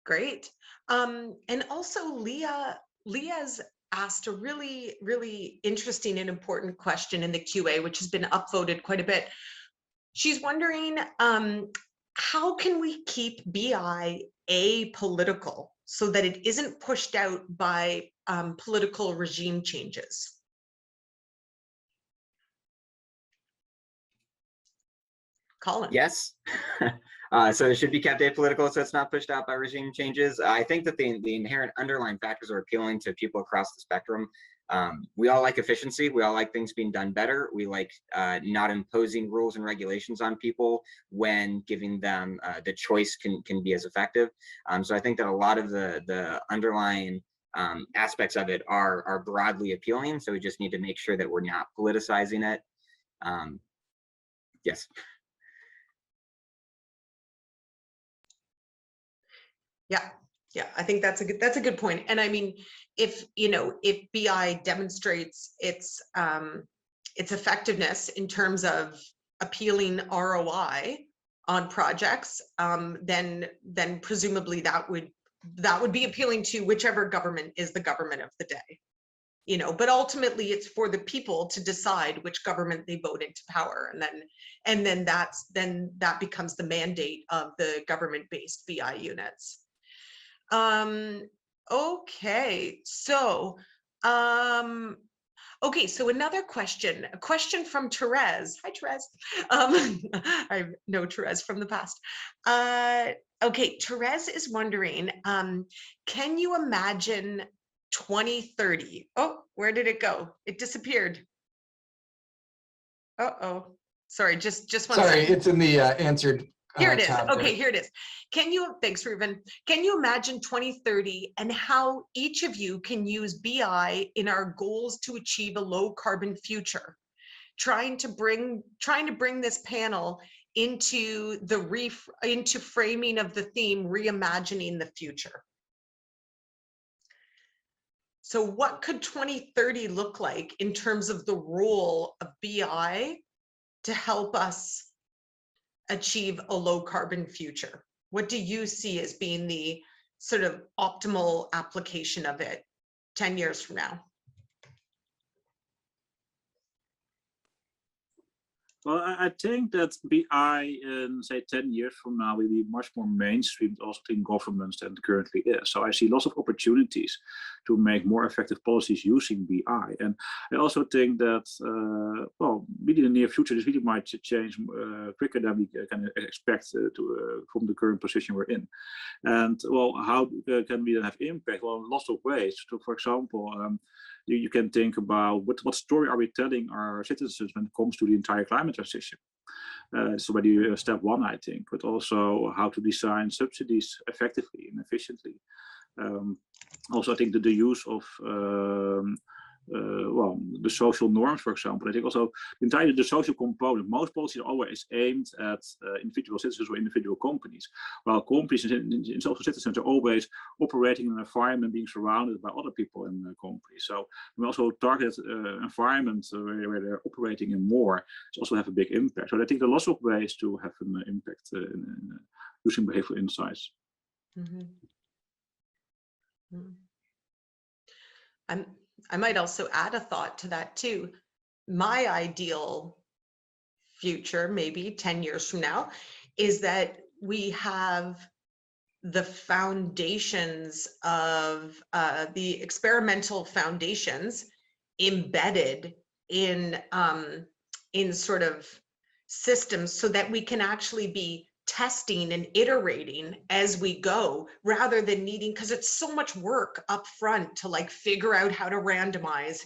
great. And also Leah's asked a really, really interesting and important question in the QA, which has been upvoted quite a bit. She's wondering, how can we keep BI apolitical so that it isn't pushed out by political regime changes? Colin. Yes. So it should be kept apolitical so it's not pushed out by regime changes. I think that the inherent underlying factors are appealing to people across the spectrum. We all like efficiency. We all like things being done better. We like not imposing rules and regulations on people when giving them the choice can be as effective. So I think that a lot of the underlying aspects of it are broadly appealing. So we just need to make sure that we're not politicizing it. Yes. Yeah, I think that's a good point. And I mean, if BI demonstrates its effectiveness in terms of appealing ROI on projects, then presumably that would be appealing to whichever government is the government of the day. But ultimately it's for the people to decide which government they vote into power, and then that becomes the mandate of the government-based BI units. Okay, so so another question, a question from Therese. Hi, Therese. I know Therese from the past. Okay, Therese is wondering, can you imagine 2030? Oh, where did it go? It disappeared. Uh-oh. Sorry, just one Sorry, second. it's in the answered Here it is. tab Okay, there. here it is. Thanks, Ruben. Can you imagine 2030 and how each of you can use BI in our goals to achieve a low carbon future? Trying to bring this panel into into framing of the theme, reimagining the future. So what could 2030 look like in terms of the role of BI to help us achieve a low carbon future? What do you see as being the sort of optimal application of it 10 years from now? Well, I think that BI in, say, 10 years from now will be much more mainstream also in governments than it currently is. So I see lots of opportunities to make more effective policies using BI. And I also think that, well, really in the near future, this really might change quicker than we can expect from the current position we're in. And, well, how can we then have impact? Well, in lots of ways. So, for example, you can think about what story are we telling our citizens when it comes to the entire climate transition. It's already step one, I think, but also how to design subsidies effectively and efficiently. Also, I think that the use of well, the social norms, for example. I think also the social component. Most policies are always aimed at individual citizens or individual companies, while companies and social citizens are always operating in an environment being surrounded by other people in the company. So we also target environments where they're operating in more. It's also have a big impact. So I think there are lots of ways to have an impact in using behavioral insights. Mm-hmm. I might also add a thought to that too. My ideal future, maybe 10 years from now, is that we have the foundations of the experimental foundations embedded in sort of systems so that we can actually be testing and iterating as we go, rather than needing, because it's so much work up front to like figure out how to randomize,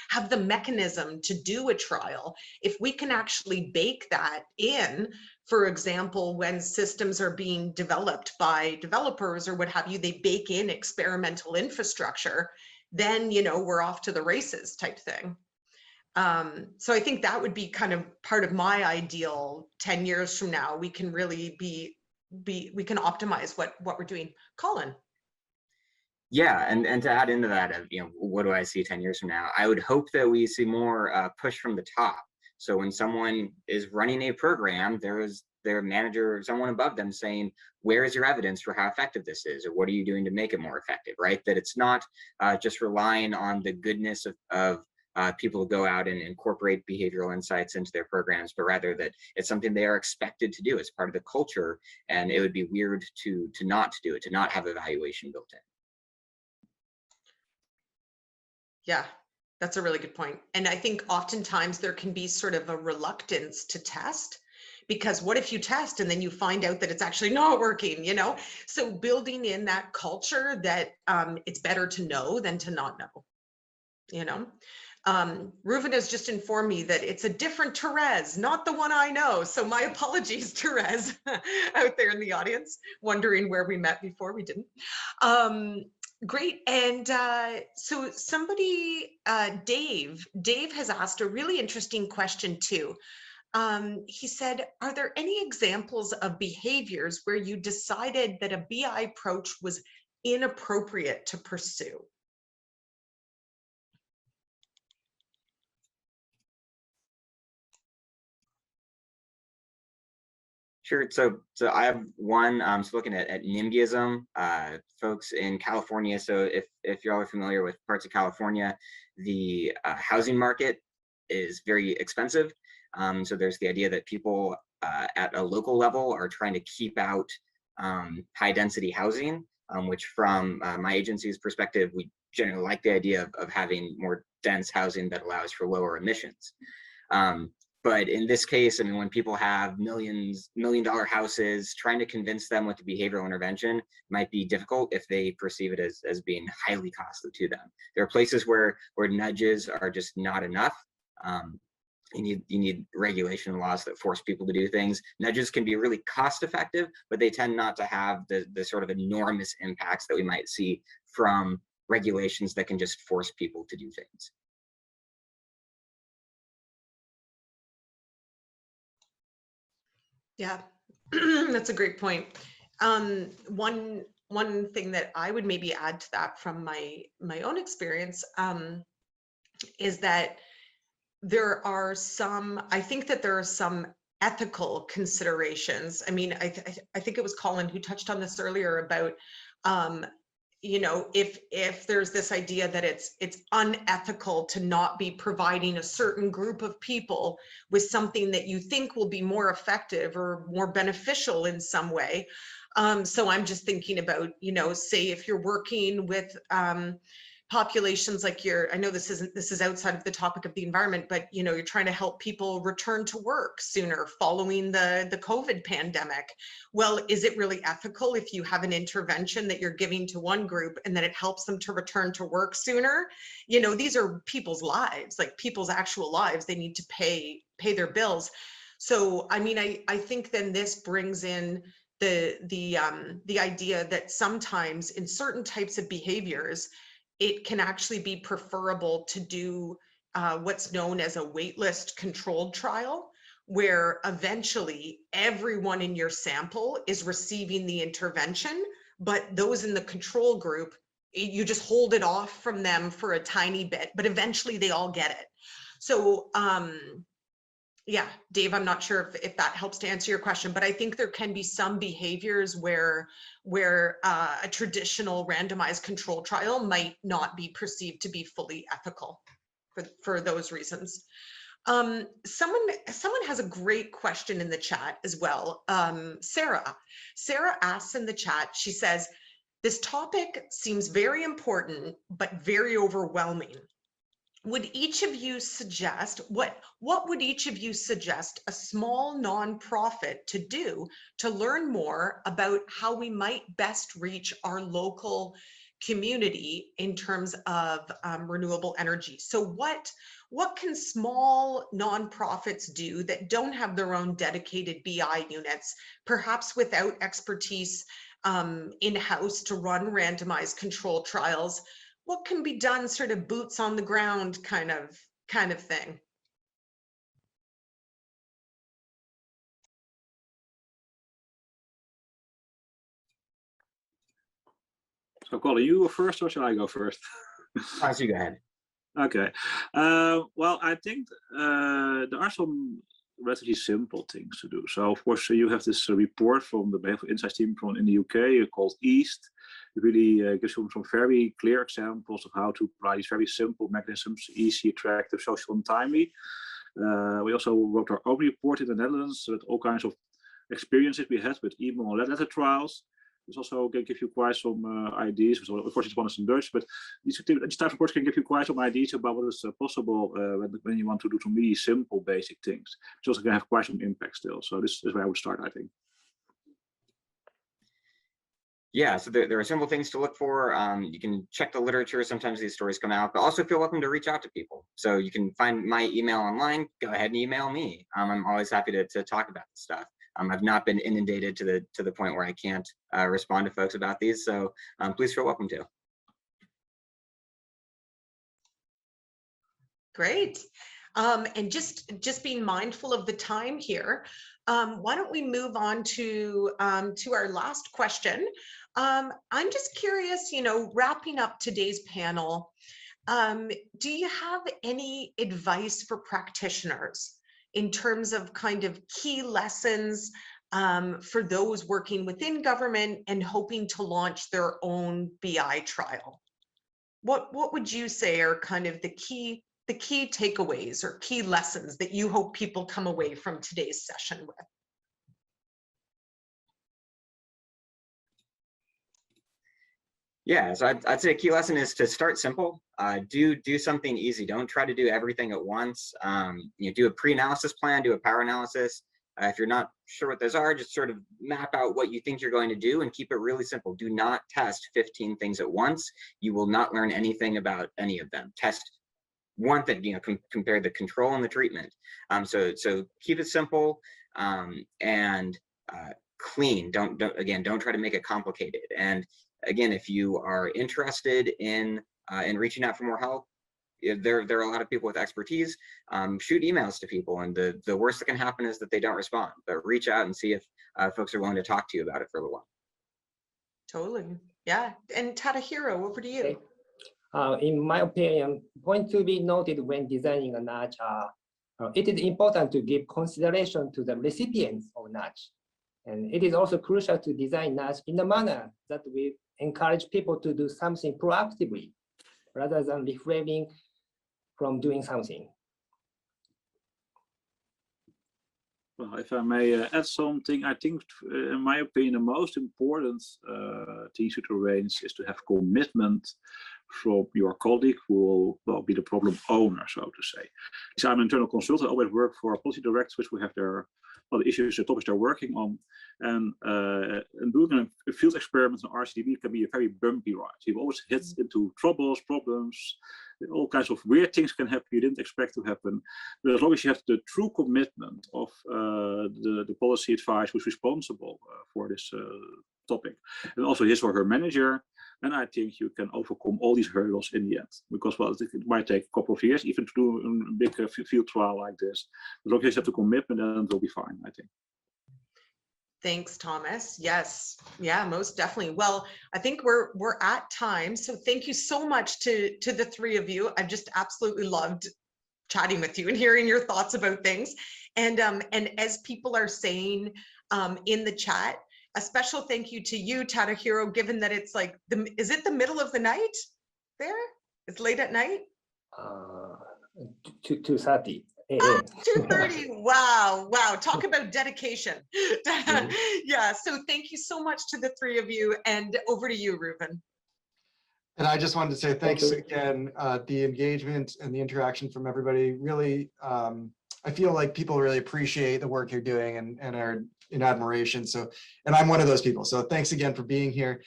have the mechanism to do a trial. If we can actually bake that in, for example, when systems are being developed by developers or what have you, they bake in experimental infrastructure, then, you know, we're off to the races type thing. So I think that would be kind of part of my ideal 10 years from now. We can really we can optimize what we're doing. Colin. Yeah, and to add into that, you know, what do I see 10 years from now? I would hope that we see more push from the top. So when someone is running a program, there is their manager or someone above them saying, where is your evidence for how effective this is? Or what are you doing to make it more effective, right? That it's not just relying on the goodness of people go out and incorporate behavioral insights into their programs, but rather that it's something they are expected to do as part of the culture. And it would be weird to not do it, to not have evaluation built in. Yeah, that's a really good point. And I think oftentimes there can be sort of a reluctance to test, because what if you test and then you find out that it's actually not working, you know? So building in that culture that it's better to know than to not know, you know? Reuven has just informed me that it's a different Therese, not the one I know. So my apologies, Therese, out there in the audience, wondering where we met before. We didn't. Great. And so somebody, Dave has asked a really interesting question too. He said, are there any examples of behaviors where you decided that a BI approach was inappropriate to pursue? Sure. So I have one. So looking at NIMBYism, folks in California. So if y'all are familiar with parts of California, the housing market is very expensive. So there's the idea that people at a local level are trying to keep out high density housing, which from my agency's perspective, we generally like the idea of having more dense housing that allows for lower emissions. But in this case, I mean, when people have million-dollar houses, trying to convince them with the behavioral intervention might be difficult if they perceive it as being highly costly to them. There are places where nudges are just not enough. You need regulation laws that force people to do things. Nudges can be really cost effective, but they tend not to have the sort of enormous impacts that we might see from regulations that can just force people to do things. Yeah, that's a great point. One thing that I would maybe add to that from my own experience is that I think that there are some ethical considerations. I mean, I think it was Colin who touched on this earlier about you know, if there's this idea that it's unethical to not be providing a certain group of people with something that you think will be more effective or more beneficial in some way. So I'm just thinking about, you know, say if you're working with populations like I know this is outside of the topic of the environment, but you know, you're trying to help people return to work sooner following the COVID pandemic. Well, is it really ethical if you have an intervention that you're giving to one group and then it helps them to return to work sooner? You know, these are people's lives, like people's actual lives. They need to pay their bills. So, I mean, I think then this brings in the idea that sometimes in certain types of behaviors, it can actually be preferable to do what's known as a waitlist controlled trial, where eventually everyone in your sample is receiving the intervention, but those in the control group, you just hold it off from them for a tiny bit, but eventually they all get it. So yeah, Dave, I'm not sure if that helps to answer your question, but I think there can be some behaviors where a traditional randomized control trial might not be perceived to be fully ethical for those reasons. Someone has a great question in the chat as well. Sarah asks in the chat, she says, this topic seems very important, but very overwhelming. Would each of you suggest, what would each of you suggest a small nonprofit to do to learn more about how we might best reach our local community in terms of renewable energy? So what can small nonprofits do that don't have their own dedicated BI units, perhaps without expertise in-house to run randomized controlled trials? What can be done, sort of boots on the ground kind of thing? So Colin, you go first or shall I go first? You go ahead. Okay. Well, I think there are some relatively simple things to do. So of course you have this report from the Behavioural Insights team from in the UK called EAST. It really gives you some very clear examples of how to apply these very simple mechanisms, easy, attractive, social, and timely. We also wrote our own report in the Netherlands with all kinds of experiences we had with email and letter trials. This also can give you quite some ideas. So of course, it's one is in Dutch, but these type of reports can give you quite some ideas about what is possible when you want to do some really simple, basic things. Which also can have quite some impact still. So this is where I would start, I think. Yeah, so there are simple things to look for. You can check the literature. Sometimes these stories come out, but also feel welcome to reach out to people. So you can find my email online. Go ahead and email me. I'm always happy to talk about this stuff. I've not been inundated to the point where I can't respond to folks about these. So please feel welcome to. Great. And just being mindful of the time here, why don't we move on to our last question? I'm just curious, wrapping up today's panel, do you have any advice for practitioners in terms of kind of key lessons for those working within government and hoping to launch their own BI trial? What would you say are kind of the key takeaways or key lessons that you hope people come away from today's session with? Yeah, so I'd say a key lesson is to start simple. Do something easy. Don't try to do everything at once. Do a pre-analysis plan, do a power analysis. If you're not sure what those are, just sort of map out what you think you're going to do and keep it really simple. Do not test 15 things at once. You will not learn anything about any of them. Test one thing, compare the control and the treatment. So keep it simple and clean. Don't try to make it complicated. And again, if you are interested in reaching out for more help, there are a lot of people with expertise. Shoot emails to people, and the worst that can happen is that they don't respond. But reach out and see if folks are willing to talk to you about it for a little while. Totally, yeah. And Tadahiro, over to you. Okay. In my opinion, point to be noted when designing a nudge it is important to give consideration to the recipients of nudge. And it is also crucial to design nudge in a manner that will encourage people to do something proactively rather than refraining from doing something. Well, if I may add something, I think, in my opinion, the most important thing to arrange is to have commitment from your colleague who will be the problem owner, so to say. So I'm an internal consultant. I always work for policy directors, which will have their the issues, the topics they're working on, and doing a field experiment in RCDB can be a very bumpy ride. You always hit into troubles, problems, all kinds of weird things can happen you didn't expect to happen. But as long as you have the true commitment of the policy advisor who's responsible for this topic, and also his or her manager, and I think you can overcome all these hurdles in the end. Because, well, it might take a couple of years even to do a big field trial like this. As long as you have the commitment, then it will be fine, I think. Thanks, Thomas. Yes, yeah, most definitely. Well, I think we're at time. So thank you so much to the three of you. I've just absolutely loved chatting with you and hearing your thoughts about things. And as people are saying in the chat, a special thank you to you, Tadahiro, given that it's like, is it the middle of the night there? It's late at night? 2:30 a.m. 2:30. Wow. Wow. Talk about dedication. Yeah. So thank you so much to the three of you, and over to you, Reuben. And I just wanted to say Thank thanks you. again. The engagement and the interaction from everybody really, I feel like people really appreciate the work you're doing and are in admiration. So, and I'm one of those people. So thanks again for being here.